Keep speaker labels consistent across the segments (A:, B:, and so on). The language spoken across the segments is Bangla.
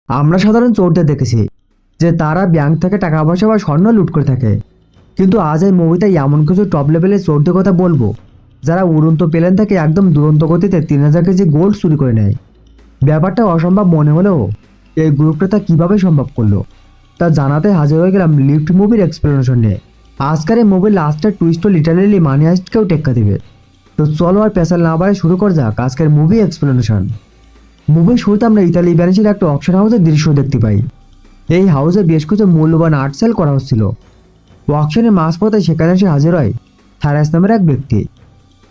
A: আমরা সাধারণ চোরদের দেখেছি যে তারা ব্যাংক থেকে টাকা পয়সা বা স্বর্ণ লুট করে থাকে, কিন্তু আজ এই মুভিতে এমন কিছু টপ লেভেলের চোরদের কথা বলবো যারা উড়ন্ত প্লেন থেকে একদম দুরন্ত গতিতে 3000 কেজি গোল্ড চুরি করে নেয়। ব্যাপারটা অসম্ভব মনে হলেও এই গ্রুপটা তা কীভাবে সম্ভব করলো তা জানাতে হাজির হয়ে গেলাম লিফট মুভির এক্সপ্লেনেশন নিয়ে। আজকের এই মুভির লাস্টের টুইস্টও লিটারেলি মানি হাইস্টকেও টেক্কা দেবে। তো চলো আর পেশাল না বাড়ে শুরু করা যাক আজকের মুভি এক্সপ্লেনেশন। মুভির শুরুতে আমরা ইতালি ভ্যানিসের একটা অকশন হাউসের দৃশ্য দেখতে পাই। এই হাউসে বেশ কিছু মূল্যবান আর্ট সেল করা হচ্ছিল। অকশনের মাঝপথে সেখানে এসে হাজির হয় সাইরাস নামের এক ব্যক্তি।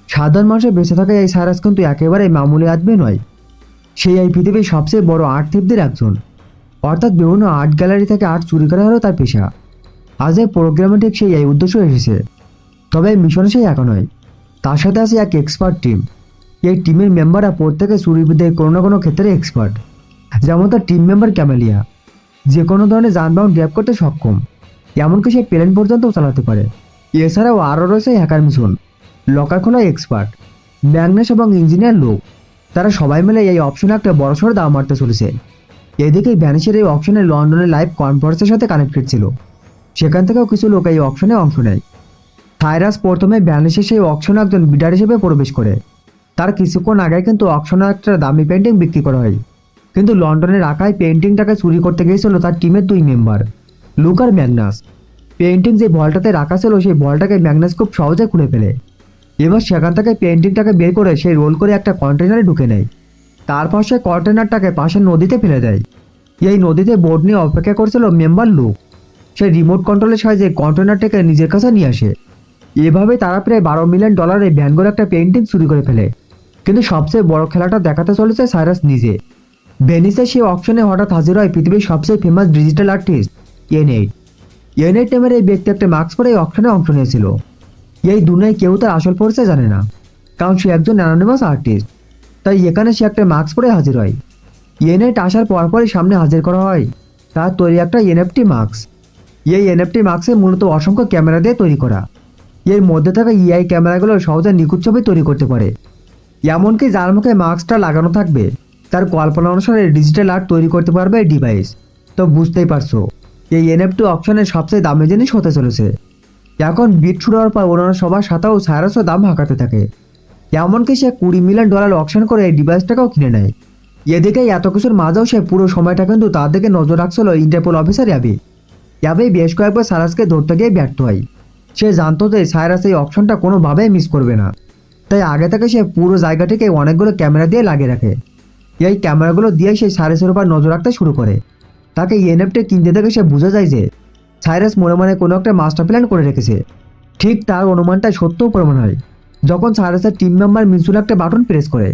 A: সাধারণ মানুষের বেঁচে থাকা এই সাইরাস কিন্তু একেবারে মামুলি আদমি নয়, সেই এই পৃথিবীর সবচেয়ে বড় আর্ট থিপদের একজন। অর্থাৎ বিভিন্ন আর্ট গ্যালারি থেকে আর্ট চুরি করা হলো তার পেশা। আজ এই প্রোগ্রামে ঠিক সেই এই উদ্দেশ্য এসেছে। তবে এই মিশনে সেই একা নয়, তার সাথে আছে এক এক্সপার্ট টিম। এই টিমের মেম্বাররা প্রত্যেকে চুরিবিদ্যায় কোনো না কোনো ক্ষেত্রে এক্সপার্ট। যেমন তার টিম মেম্বার ক্যামেলিয়া, যে কোনো ধরনের যানবাহন গ্র্যাব করতে সক্ষম, এমনকি সে প্লেন পর্যন্তও চালাতে পারে। এছাড়াও আরও রয়েছে হ্যাকার মিশন, লকার খোলায় এক্সপার্ট, ম্যাগনেস এবং ইঞ্জিনিয়ার লোক। তারা সবাই মিলে এই অপশনে একটা বড়সড় দাম মারতে চলেছে। এদিকে ভ্যানিসের এই অপশনে লন্ডনের লাইভ কনফারেন্সের সাথে কানেক্টেড ছিল, সেখান থেকেও কিছু লোক এই অপশনে অংশ নেয়। সাইরাস প্রথমে ভ্যানিসের সেই অপশনে একজন বিডার হিসেবে প্রবেশ করে। তার কিছুক্ষণ আগে কিন্তু অকশনে একটা দামি পেন্টিং বিক্রি করা হয়, কিন্তু লন্ডনের রাখায় পেন্টিংটাকে চুরি করতে গিয়েছিল তার টিমের 2 মেম্বার, লুক আর ম্যাগনাস। পেন্টিং যে ভলটাতে রাখা ছিল সেই ভলটাকে ম্যাগনাস খুব সহজে খুলে ফেলে। এবার সেখান থেকে পেন্টিংটাকে বের করে সেই রোল করে একটা কন্টেনারে ঢুকে নেয়। তারপর সে কন্টেনারটাকে পাশের নদীতে ফেলে দেয়। এই নদীতে বোট নিয়ে অপেক্ষা করছিল মেম্বার লুক। সে রিমোট কন্ট্রোলের সাহায্যে কন্টেনারটাকে নিজের কাছে নিয়ে আসে। এভাবে তারা প্রায় $12 মিলিয়ন ভ্যান করে একটা পেন্টিং চুরি করে ফেলে। কিন্তু সবচেয়ে বড় খেলাটা দেখাতে চলেছে সাইরাস নিজে। ভেনিসে সেই অকশনে হঠাৎ হাজির হয় পৃথিবীর সবচেয়ে ফেমাস ডিজিটাল আর্টিস্ট এনএইট। এনএইট নামের এই ব্যক্তি একটা মাস্ক পরে এই অকশনে অংশ নিয়েছিল। এই দুনিয়ায় কেউ তার আসল পরিচয় জানে না, কারণ সে একজন অ্যানোনিমাস আর্টিস্ট। তাই এখানে সে একটা মাস্ক পরে হাজির হয়। এনএইট আসার পরপরই সামনে হাজির করা হয় তার তৈরি একটা এনএফটি মাস্ক। এই এনএফটি মাস্কে মূলত অসংখ্য ক্যামেরা দিয়ে তৈরি করা। এর মধ্যে থাকা ইআই ক্যামেরাগুলো সহজে নিখুঁত ছবি তৈরি করতে পারে। এমনকি যার মুখে মাস্কটা লাগানো থাকবে তার কল্পনা অনুসারে ডিজিটাল আর্ট তৈরি করতে পারবে এই ডিভাইস। তো বুঝতেই পারছো এই এনএফটি অপশনের সবচেয়ে দামি জিনিস হতে চলেছে। এখন বিট শুরু হওয়ার পর অন্যান্য সবার সাথেও সাইরাসও দাম হাঁকাতে থাকে। এমনকি সে $20 মিলিয়ন অকশন করে এই ডিভাইসটাকেও কিনে নেয়। এদিকে এত কিছুর মাঝেও সে পুরো সময়টা কিন্তু তার দিকে নজর রাখছিল ইন্টারপোল অফিসার অ্যাবি। অ্যাবি বেশ কয়েকবার সাইরাসকে ধরতে গিয়ে ব্যর্থ হয়। সে জানতো যে সাইরাস এই অপশনটা কোনোভাবেই মিস করবে না, তাই আগে থেকে সে পুরো জায়গাটিকে অনেকগুলো ক্যামেরা দিয়ে লাগিয়ে রাখে। এই ক্যামেরাগুলো দিয়ে সে সাইরাসের উপর নজর রাখতে শুরু করে। তাকে এনএফটি কিনতে থেকে সে বোঝা যায় যে সাইরাস মনে মনে কোনো একটা মাস্টার প্ল্যান করে রেখেছে। ঠিক তার অনুমানটা সত্যও প্রমাণ হয় যখন সাইরাসের টিম মেম্বার মিনসুল একটা বাটন প্রেস করে।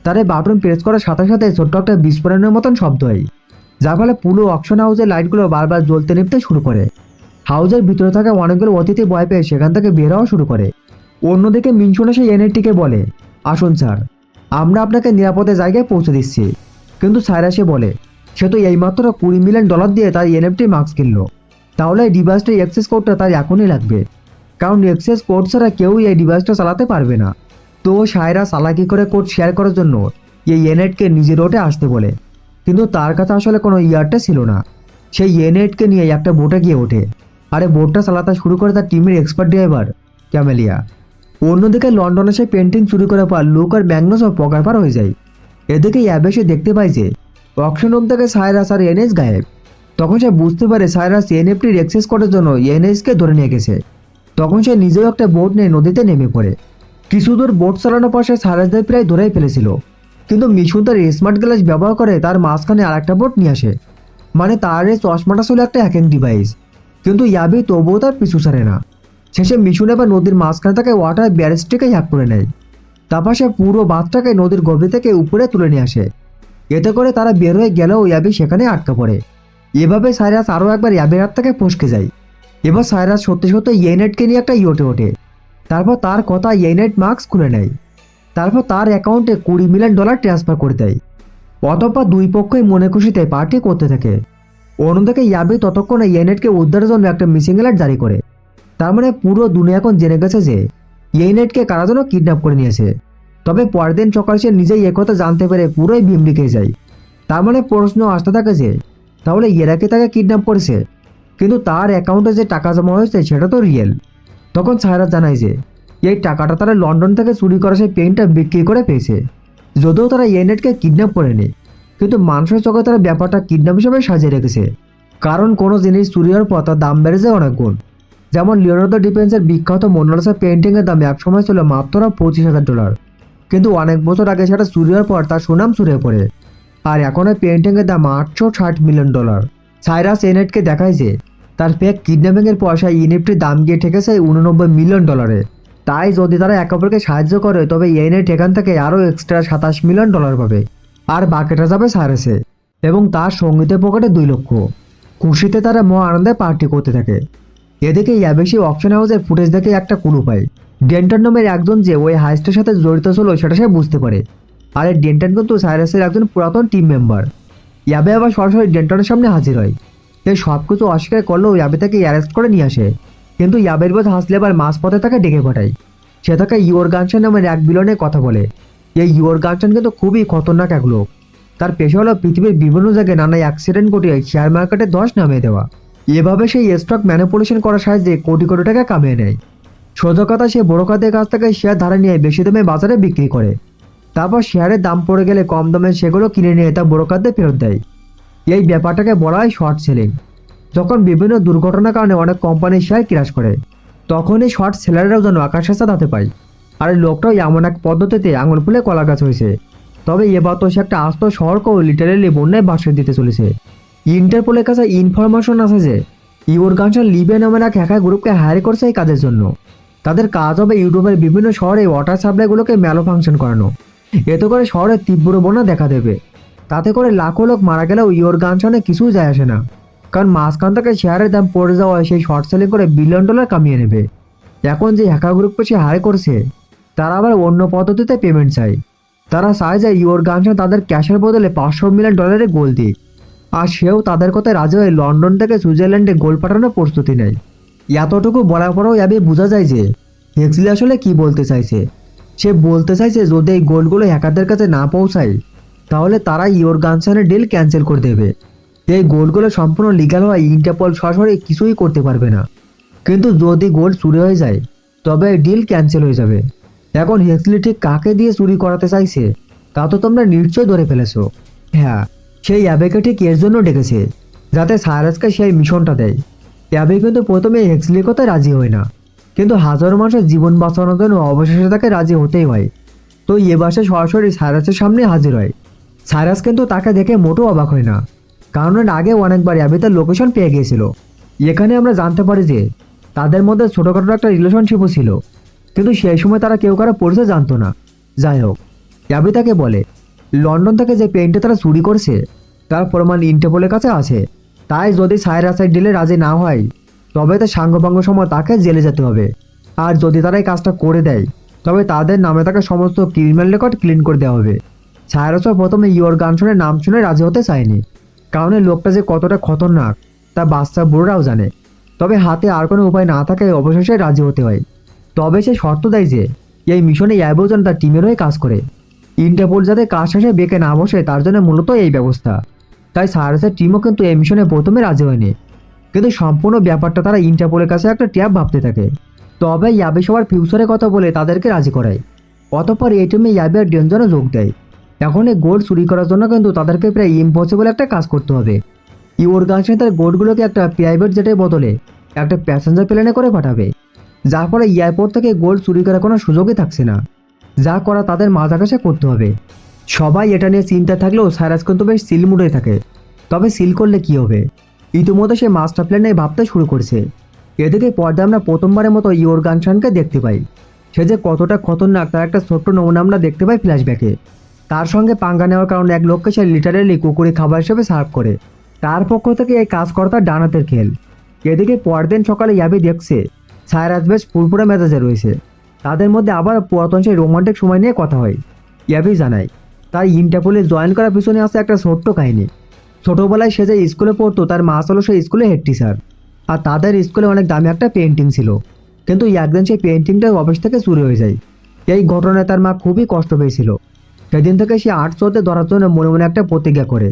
A: তার এই বাটন প্রেস করার সাথে সাথে ছোট্ট একটা বিস্ফোরণের মতন শব্দ হয়, যার ফলে পুরো অকশন হাউসের লাইটগুলো বারবার জ্বলতে নিভতে শুরু করে। হাউসের ভিতরে থাকা অনেকগুলো অতিথি ভয় পেয়ে সেখান থেকে বের হওয়া শুরু করে। অন্যদিকে মিনসুল সেই এনএফটিকে বলে, আসুন স্যার, আমরা আপনাকে নিরাপদে জায়গায় পৌঁছে দিচ্ছি। কিন্তু সাইরাসে বলে সে তো এইমাত্র $20 মিলিয়ন দিয়ে তার এনএফটি মাস্ক কিনলো, তাহলে এই ডিভাইসটার অ্যাক্সেস কোডটা তার এখনই লাগবে, কারণ অ্যাক্সেস কোড ছাড়া কেউই এই ডিভাইসটা চালাতে পারবে না। তো সাইরাস চালাকি করে কোড শেয়ার করার জন্য এই এনএইটকে নিজের রোডে আসতে বলে, কিন্তু তার কাছে আসলে কোনো ইয়ারটা ছিল না। সেই এনএইটকে নিয়ে একটা বোটে গিয়ে ওঠে, আরে বোটটা চালাতে শুরু করে তার টিমের এক্সপার্ট ড্রাইভার ক্যামেলিয়া। অন্যদিকে লন্ডনে সেই পেন্টিং চুরি করার পর লুক আর ম্যাগনাসও পকারপার হয়ে যায়। এদিকে অ্যাবে সে দেখতে পায় যে অকশন রুম থেকে সাইরাস আর এনএস গায়েব। তখন সে বুঝতে পারে সাইরাস এনএফটির অ্যাক্সেস করার জন্য এনএসকে ধরে নিয়ে গেছে। তখন সে নিজেও একটা বোট নিয়ে নদীতে নেমে পড়ে। কিছু দূর বোট চালানোর পর সে সাইরাসদের প্রায় ধরেই ফেলেছিল, কিন্তু মিশন তার স্মার্ট গ্লাস ব্যবহার করে তার মাঝখানে আর একটা বোট নিয়ে আসে। মানে তার এই চশমাটা ছিল একটা হ্যাকিং ডিভাইস, কিন্তু ইয়াবি তবুও তার পিছু ছাড়ে না। শেষে মিশন এবার নদীর মাঝখানে থেকে ওয়াটার ব্যারিস্টকে হ্যাক করে নেয়। তারপর সে পুরো বাঁধটাকে নদীর গভীর থেকে উপরে তুলে নিয়ে আসে। এতে করে তারা বের হয়ে গেলেও ইয়াবি সেখানে আটকা পড়ে। এভাবে সাইরাস আরও একবার ইয়াবির হাত থেকে ফসকে যায়। এবার সাইরাস সত্যি সত্যি ইয়েনেটকে নিয়ে একটা ইয়োটে ওঠে। তারপর তার কথা ইয়েনেট মাস্ক খুলে নেয়। তারপর তার অ্যাকাউন্টে $20 মিলিয়ন ট্রান্সফার করে দেয়। অতঃপর দুই পক্ষই মনে খুশিতে পার্টি করতে থাকে। অন্যদিকে ইয়াবি ততক্ষণে ইয়েনেটকে উদ্ধারের জন্য একটা মিসিং অ্যালার্ট জারি করে। তার মানে পুরো দুনিয়া এখন জেনে গেছে যে ইয়েনেটকে কারা যেন কিডন্যাপ করে নিয়েছে। তবে পরের দিন সকালে সে নিজেই একথা জানতে পেরে পুরোই বিমড়ি খেয়ে যায়। তার মানে প্রশ্ন আসতে থাকে যে তাহলে এরা কি তাকে কিডন্যাপ করেছে, কিন্তু তার অ্যাকাউন্টে যে টাকা জমা হয়েছে সেটা তো রিয়েল। তখন সায়রাজ জানায় যে এই টাকাটা তারা লন্ডন থেকে চুরি করা সেই পেনটা বিক্রি করে পেয়েছে। যদিও তারা এনএটকে কিডন্যাপ করেনি, কিন্তু মানুষের চোখে তারা ব্যাপারটা কিডন্যাপ হিসেবে সাজিয়ে রেখেছে। কারণ কোনো জিনিস চুরি হওয়ার পর তার দাম বেড়ে যায় অনেক গুণ। যেমন লিওনার্দো ডিপেন্সের বিখ্যাত মোনালিসা পেন্টিংয়ের দাম একসময় ছিল মাত্র $25,000, কিন্তু অনেক বছর আগে সেটা চুরি হওয়ার পর তার সুনাম ছড়িয়ে পড়ে। আর এখন ওই পেন্টিংয়ের দাম $860 মিলিয়ন। সাইরাস এনএটকে দেখায় যে তার ফেক কিডন্যাপিংয়ের পয়সায় ইএনএফটির দাম গিয়ে ঠেকেছে $89 মিলিয়ন। তাই যদি তারা একে অপরকে সাহায্য করে তবে এনএট এখান থেকে আরও এক্সট্রা $27 মিলিয়ন পাবে, আর বাকিটা যাবে সাইরাসে এবং তার সঙ্গীতের পকেটে 2 লক্ষ। খুশিতে তারা মহা আনন্দে পার্টি করতে থাকে। এদিকে ইয়াবেশি অকশন হাউসের ফুটেজ দেখে একটা ক্লু পায়। ডেন্টন নামের একজন যে ওই হাইস্টের সাথে জড়িত ছিল সেটা সে বুঝতে পারে। আর এই ডেন্টন কিন্তু সাইরাসের একজন পুরাতন টিম মেম্বার। ইয়াবে আবার সরাসরি ডেন্টনের সামনে হাজির হয়। এই সব কিছু অস্বীকার করলেও ইয়াবে তাকে অ্যারেস্ট করে নিয়ে আসে, কিন্তু ইয়াবের বোধ হাসলে আবার মাঝপথে তাকে ডেকে পাঠায়। সে তাকে ইয়োরগানসন নামের এক বিলনের কথা বলে। এই ইয়োরগানসন কিন্তু খুবই খতরনাক এক লোক। তার পেশা হলো পৃথিবীর বিভিন্ন জায়গায় নানা অ্যাক্সিডেন্ট ঘটিয়ে শেয়ার মার্কেটে ধস নামিয়ে দেওয়া। এভাবে সেই স্টক ম্যানিপুলেশন করার সাহায্যে কোটি কোটি টাকা কামিয়ে নেয়। সোজা কথা, সে ব্রোকারদের কাছ থেকে শেয়ার ধারে নিয়ে বেশি দামে বাজারে বিক্রি করে। তারপর শেয়ারের দাম পড়ে গেলে কম দামে সেগুলো কিনে নিয়ে তা ব্রোকারদের ফেরত দেয়। এই ব্যাপারটাকে বলা হয় শর্ট সেলিং। যখন বিভিন্ন দুর্ঘটনার কারণে অনেক কোম্পানির শেয়ার ক্র্যাশ করে, তখন এই শর্ট সেলাররাও যেন আকাশের সাথে পায়। আর এই লোকটাও এমন এক পদ্ধতিতে আঙুল ফুলে কলা গাছ হয়েছে। তবে এবার তো সে একটা আস্ত শহরকেও লিটারেলি বন্যায় ভাসিয়ে দিতে চলেছে। ইন্টারপোলের কাছে ইনফরমেশন আছে যে ইয়োরগানসন লিবিয়া নামের এক হ্যাকার গ্রুপকে হায়ার করছে এই কাজের জন্য। তাদের কাজ হবে ইউরোপের বিভিন্ন শহরে ওয়াটার সাপ্লাইগুলোকে ম্যালোফাংশন করানো। এতে করে শহরে তীব্র বন্যা দেখা দেবে। তাতে করে লাখো লোক মারা গেলেও ইয়োরগানসনে কিছুই যায় আসে না, কারণ মাঝখান থেকে শেয়ারের দাম পড়ে যাওয়ায় সেই শর্ট সেলিং করে $1 বিলিয়ন কামিয়ে নেবে। এখন যে হ্যাকার গ্রুপকে সে হায়ার করছে তারা আবার অন্য পদ্ধতিতে পেমেন্ট চায়। তারা চায় যে ইয়োরগানসন তাদের ক্যাশের বদলে $500 মিলিয়ন গোল্ড দিক, আর সেও তাদের কথায় রাজি হয়ে লন্ডন থেকে সুইজারল্যান্ডে গোল্ড পাঠানোর প্রস্তুতি নেয়। এতটুকু বলার পরেও ইয়াবে বোঝা যায় যে হেক্সলি আসলে কি বলতে চাইছে। সে বলতে চাইছে যদি এই গোল্ডগুলো হ্যাকারদের কাছে না পৌঁছায় তাহলে তারা ইয়োরগানসনের ডিল ক্যান্সেল করে দেবে। এই গোল্ডগুলো সম্পূর্ণ লিগ্যাল হওয়ায় ইন্টারপোল সরাসরি কিছুই করতে পারবে না, কিন্তু যদি গোল্ড চুরি হয়ে যায় তবে এই ডিল ক্যান্সেল হয়ে যাবে। এখন হেক্সলি ঠিক কাকে দিয়ে চুরি করাতে চাইছে তা তো তোমরা নিশ্চয়ই ধরে ফেলেছো। হ্যাঁ, সেই অ্যাবেকে ঠিক এর জন্য ডেকেছে, যাতে সাইরাসকে সেই মিশনটা দেয়। অ্যাবে কিন্তু প্রথমে হেক্সলির কথায় রাজি হয় না, কিন্তু হাজারো মানুষের জীবন বাঁচানোর জন্য অবশেষে তাকে রাজি হতেই হয়। তো এবার সে সরাসরি সাইরাসের সামনে হাজির হয়। সাইরাস কিন্তু তাকে দেখে মোটেও অবাক হয় না, কারণ এর আগে অনেকবার অ্যাবে তার লোকেশন পেয়ে গিয়েছিল। এখানে আমরা জানতে পারি যে তাদের মধ্যে ছোটোখাটো একটা রিলেশনশিপও ছিল, কিন্তু সেই সময় তারা কেউ কারো পরিচয় জানতো না। যাই হোক, অ্যাবে তাকে বলে লন্ডন থেকে যে পেনটা তারা চুরি করছে তার প্রমাণ ইন্টারপোলের কাছে আছে। তাই যদি সাইরাসের ডিলে রাজি না হয় তবে তার সাঙ্গপাঙ্গ সময় তাকে জেলে যেতে হবে। আর যদি তারা এই কাজটা করে দেয় তবে তাদের নামে তাকে সমস্ত ক্রিমিনাল রেকর্ড ক্লিন করে দেওয়া হবে। সাইরাসও প্রথমে ইয়োরগানসনের নাম শুনে রাজি হতে চায়নি, কারণ এই লোকটা যে কতটা খতরনাক তা বাচ্চা বুড়োরাও জানে। তবে হাতে আর কোনো উপায় না থাকায় অবশেষে রাজি হতে হয়। তবে সে শর্ত দেয় যে এই মিশনে অ্যাবেও যেন তার টিমের হয়ে কাজ করে। ইন্টারপোল যাতে কাজ শেষে বেঁকে না বসে তার জন্য মূলত এই ব্যবস্থা। তাই সাইরাসের টিমও কিন্তু এই মিশনে প্রথমে রাজি হয়নি, কিন্তু সম্পূর্ণ ব্যাপারটা তারা ইন্টারপোলের কাছে একটা ট্যাব ভাবতে থাকে। তবে ইয়াবে সবার ফিউচারের কথা বলে তাদেরকে রাজি করায়। অতঃপর এই টিমে ইয়াবে আর ডেঞ্জনও যোগ দেয়। এখন এই গোল্ড চুরি করার জন্য কিন্তু তাদেরকে প্রায় ইম্পসিবল একটা কাজ করতে হবে। ইয়োরগানসন তার গোল্ডগুলোকে একটা প্রাইভেট জেটের বদলে একটা প্যাসেঞ্জার প্লেনে করে পাঠাবে, যার ফলে এয়ারপোর্ট থেকে গোল্ড চুরি করার কোনো সুযোগই থাকছে না। যা করা তাদের মাঝাকাশে করতে হবে। সবাই এটা নিয়ে চিন্তা থাকলেও সাইরাস কিন্তু বেশ সিল মুডে থাকে। তবে সিল করলে কি হবে, ইতিমধ্যে সে মাস্টার প্ল্যান নিয়ে ভাবতে শুরু করছে। এদিকে পর্দায় আমরা প্রথমবারের মতো ইয়োরগানসনকে দেখতে পাই। সে যে কতটা খতরনাক তার একটা ছোট্ট নমুনা আমরা দেখতে পাই ফ্ল্যাশব্যাকে। তার সঙ্গে পাঙ্গা নেওয়ার কারণে এক লোককে সে লিটারেলি কুকুরি খাবার হিসেবে সার্ভ করে। তার পক্ষ থেকে এই কাজ করা তার ডানাতের খেল। এদিকে পরদিন সকালে ইয়াবি দেখছে সাইরাস বেশ ফুরফুরে মেজাজে রয়েছে। তাদের মধ্যে আবার পুরাতন সেই রোমান্টিক সময় নিয়ে কথা হয়। ইয়াবি জানায় তার ইন্টারপোলে জয়েন করার পিছনে আসে একটা ছোট্ট কাহিনী। ছোটোবেলায় সে যে স্কুলে পড়তো তার মা ছিল সেই স্কুলে হেড টিচার, আর তাদের স্কুলে অনেক দামি একটা পেন্টিং ছিল, কিন্তু একদিন সেই পেন্টিংটা অফিস থেকে চুরি হয়ে যায়। এই ঘটনায় তার মা খুবই কষ্ট পেয়েছিল। সেদিন থেকে সে আর্ট শোতে ধরার জন্য মনে মনে একটা প্রতিজ্ঞা করে।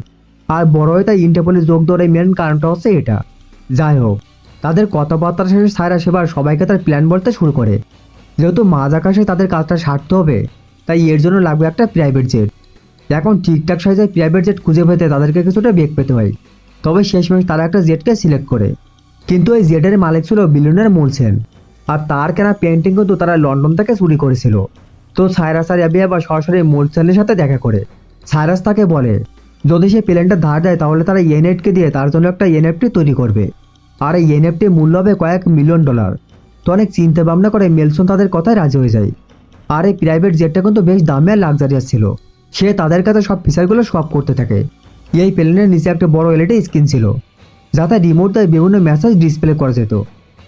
A: আর বড় হয়ে তাই ইন্টারপোলে যোগ দেওয়ার মেন কারণটা হচ্ছে এটা। যাই হোক, তাদের কথাবার্তা শেষে সাইরাস এবার সবাইকে তার প্ল্যান বলতে শুরু করে। যেহেতু মাঝ আকাশে তাদের কাজটা সারতে হবে, তাই এর জন্য লাগবে একটা প্রাইভেট জেট। এখন ঠিকঠাক সাইজের প্রাইভেট জেট খুঁজে পেতে তাদেরকে কিছুটা বেগ পেতে হয়। তবে শেষমেশ তারা একটা জেটকে সিলেক্ট করে। কিন্তু এই জেটের মালিক ছিল বিলিয়নের মোলসেন, আর তার কেনা পেন্টিং কিন্তু তারা লন্ডন থেকে চুরি করেছিল। তো সাইরাস আর অ্যাবি আবার সরাসরি মোলসেনের সাথে দেখা করে। সাইরাস তাকে বলে যদি সে প্লেনটা ধার দেয় তাহলে তারা এনএফটি দিয়ে তার জন্য একটা এনএফটি তৈরি করবে, আর এই এনএফটি মূল্য হবে কয়েক মিলিয়ন ডলার। তো অনেক চিন্তা ভাবনা করে মেলসন তাদের কথায় রাজি হয়ে যায়। আর এই প্রাইভেট জেটটা কিন্তু বেশ দামি আর লাক্সারিয়াস ছিল। সে তাদের কাছে সব ফিচারগুলো সব করতে থাকে। এই প্লেনের নিচে একটা বড় এলইডি স্ক্রিন ছিল, যাতে রিমোট দিয়ে বিভিন্ন মেসেজ ডিসপ্লে করা যেত।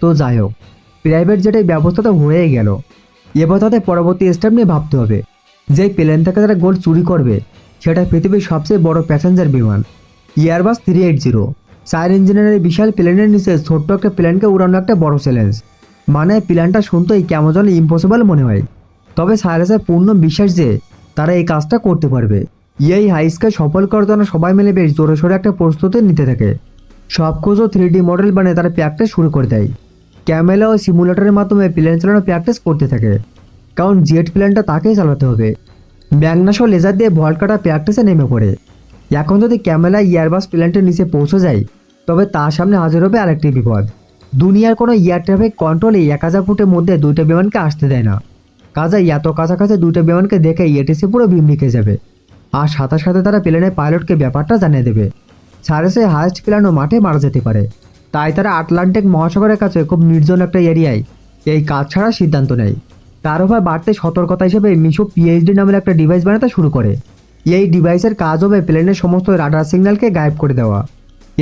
A: তো যাই হোক, প্রাইভেট জেটের ব্যবস্থা তো হয়েই গেল। এবার তাদের পরবর্তী স্টেপ নিয়ে ভাবতে হবে। যেই প্লেন থেকে তারা গোল্ড চুরি করবে সেটা পৃথিবীর সবচেয়ে বড় প্যাসেঞ্জার বিমান এয়ারবাস 380। 4 ইঞ্জিনের এই বিশাল প্লেনের নিচে ছোট্ট একটা প্লেনকে উড়ানো একটা বড় চ্যালেঞ্জ। মানে প্ল্যানটা শুনতেই কেমন যেন ইম্পসিবল মনে হয়। তবে সাইরাসের পূর্ণ বিশ্বাস যে তারা এই কাজটা করতে পারবে। এই হাইস্কে সফল করার জন্য সবাই মিলে বেশ জোরে সোরে একটা প্রস্তুতি নিতে থাকে। সব কিছু 3D মডেল বানিয়ে তারা প্র্যাকটিস শুরু করে দেয়। ক্যামেরা ও সিমুলেটরের মাধ্যমে প্লেন চালানোর প্র্যাকটিস করতে থাকে, কারণ জেট প্লেনটা তাকেই চালাতে হবে। ম্যাগনাস ও লেজার দিয়ে ভল্ট কাটা প্র্যাকটিসে নেমে পড়ে। এখন যদি ক্যামেরা এয়ারবাস প্লেনটির নিচে পৌঁছে যায় তবে তার সামনে হাজির হবে আরেকটি বিপদ। দুনিয়ার কোনো এয়ার ট্রাফিক কন্ট্রোলে 1000 ফুটের মধ্যে দুইটা বিমানকে আসতে দেয় না। কাজেই এত কাছাকাছি দুইটা বিমানকে দেখে এটিসি পুরো বিমলিকে যাবে। আর সাথে সাথে তারা প্লেনের পাইলটকে ব্যাপারটা জানিয়ে দেবে। সাইরাসে হাইস্ট প্ল্যানও মাঠে মারা যেতে পারে। তাই তারা আটলান্টিক মহাসাগরের কাছে খুব নির্জন একটা এরিয়ায় এই কাজ ছাড়ার সিদ্ধান্ত নেয়। তার উপর বাড়তে সতর্কতা হিসেবে মিশো পিএইচডি নামের একটা ডিভাইস বানাতে শুরু করে। এই ডিভাইসের কাজ হবে প্লেনের সমস্ত রাডার সিগন্যালকে গায়েব করে দেওয়া।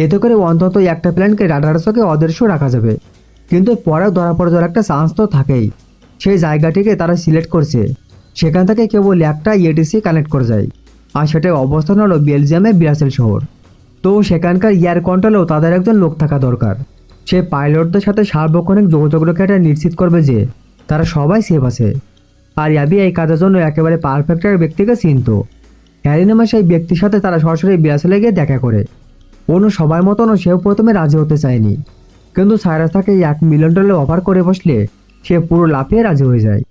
A: এতে করে অন্তত একটা প্লেনকে রাডার চোখে অদৃশ্য রাখা যাবে। কিন্তু পরেও ধরা পড়ে যাওয়ার একটা চান্স তো থাকেই। সেই জায়গাটিকে তারা সিলেক্ট করছে, সেখান থেকে কেবল একটা এটিসি কানেক্ট করে যায়। আর সেটার অবস্থান হলো বেলজিয়ামের ব্রাসেল শহর। তো সেখানকার এয়ার কন্ট্রোলেও তাদের একজন লোক থাকা দরকার। সে পাইলটদের সাথে সার্বক্ষণিক যোগাযোগ রেখে এটা নিশ্চিত করবে যে তারা সবাই সেফ আছে। আর অ্যাবি এই কাজের জন্য একেবারে পারফেক্ট এক ব্যক্তিকে চিনত। হ্যারি নামে সেই ব্যক্তির সাথে তারা সরাসরি ব্রাসেলে গিয়ে দেখা করে। অন্য সবার মতনও সেও প্রথমে রাজি হতে চায়নি, কিন্তু সাইরাস তাকে $1 মিলিয়ন অফার করে বসলে সে পুরো লাফিয়ে রাজি হয়ে যায়।